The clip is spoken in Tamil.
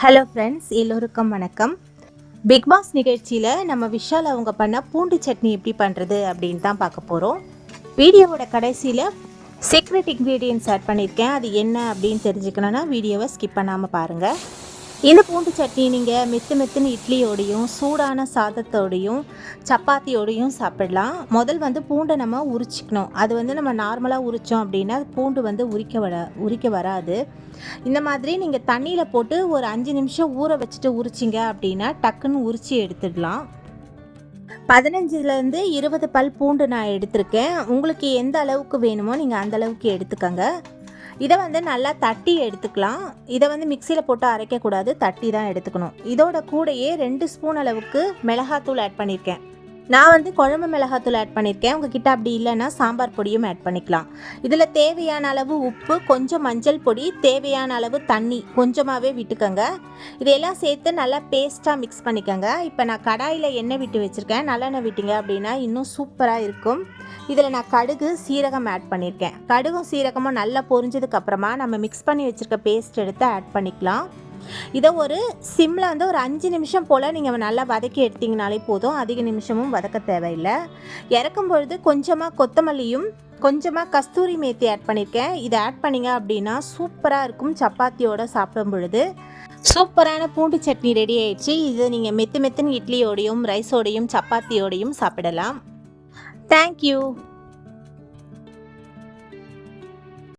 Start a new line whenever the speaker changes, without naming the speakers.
ஹலோ ஃப்ரெண்ட்ஸ், எல்லோருக்கும் வணக்கம். பிக் பாஸ் நிகழ்ச்சியில் நம்ம விஷால் அவங்க பண்ண பூண்டு சட்னி எப்படி பண்ணுறது அப்படின்னு தான் பார்க்க போகிறோம். வீடியோவோட கடைசியில் சீக்ரெட் இன்க்ரீடியன்ட்ஸ் ஆட் பண்ணியிருக்கேன். அது என்ன அப்படின்னு தெரிஞ்சுக்கணுன்னா வீடியோவை ஸ்கிப் பண்ணாமல் பாருங்கள். இந்த பூண்டு சட்னி நீங்கள் மெத்துன்னு இட்லியோடையும் சூடான சாதத்தோடையும் சப்பாத்தியோடையும் சாப்பிடலாம். முதல் பூண்டை நம்ம உரிச்சிக்கணும். அது நம்ம நார்மலாக உரித்தோம் அப்படின்னா பூண்டு உரிக்க வராது. இந்த மாதிரி நீங்கள் தண்ணியில் போட்டு ஒரு 5 நிமிஷம் ஊற வச்சுட்டு உரிச்சிங்க அப்படின்னா டக்குன்னு உரித்து எடுத்துடலாம். 15லேருந்து 20 பல் பூண்டு நான் எடுத்திருக்கேன். உங்களுக்கு எந்த அளவுக்கு வேணுமோ நீங்கள் அந்த அளவுக்கு எடுத்துக்கங்க. இதை நல்லா தட்டி எடுத்துக்கலாம். இதை மிக்சியில் போட்டு அரைக்கக்கூடாது, தட்டி தான் எடுத்துக்கணும். இதோட கூடையே 2 ஸ்பூன் அளவுக்கு மிளகாத்தூள் ஆட் பண்ணியிருக்கேன். நான் குழம்பு மிளகாத்தூள் ஆட் பண்ணியிருக்கேன். உங்ககிட்ட அப்படி இல்லைன்னா சாம்பார் பொடியும் ஆட் பண்ணிக்கலாம். இதில் தேவையான அளவு உப்பு, கொஞ்சம் மஞ்சள் பொடி, தேவையான அளவு தண்ணி கொஞ்சமாகவே விட்டுக்கோங்க. இதையெல்லாம் சேர்த்து நல்லா பேஸ்ட்டாக மிக்ஸ் பண்ணிக்கோங்க. இப்போ நான் கடாயில் எண்ணெய் விட்டு வச்சுருக்கேன். நல்லெண்ணெய் விட்டிங்க அப்படின்னா இன்னும் சூப்பராக இருக்கும். இதில் நான் கடுகு, சீரகம் ஆட் பண்ணியிருக்கேன். கடுகும் சீரகமும் நல்லா பொரிஞ்சதுக்கப்புறமா நம்ம மிக்ஸ் பண்ணி வச்சுருக்க பேஸ்ட் எடுத்து ஆட் பண்ணிக்கலாம். இதை ஒரு சிம்மில் ஒரு 5 நிமிஷம் போல் நீங்கள் நல்லா வதக்கி எடுத்திங்கனாலே போதும். அதிக நிமிஷமும் வதக்க தேவையில்லை. இறக்கும் பொழுது கொஞ்சமாக கொத்தமல்லியும் கொஞ்சமாக கஸ்தூரி மேத்தி ஆட் பண்ணியிருக்கேன். இதை ஆட் பண்ணிங்க அப்படின்னா சூப்பராக இருக்கும். சப்பாத்தியோடு சாப்பிடும் பொழுது சூப்பரான பூண்டு சட்னி ரெடி ஆயிடுச்சு. இது நீங்கள் மெத்துன்னு இட்லியோடையும் ரைஸோடையும் சப்பாத்தியோடையும் சாப்பிடலாம். தேங்க்யூ.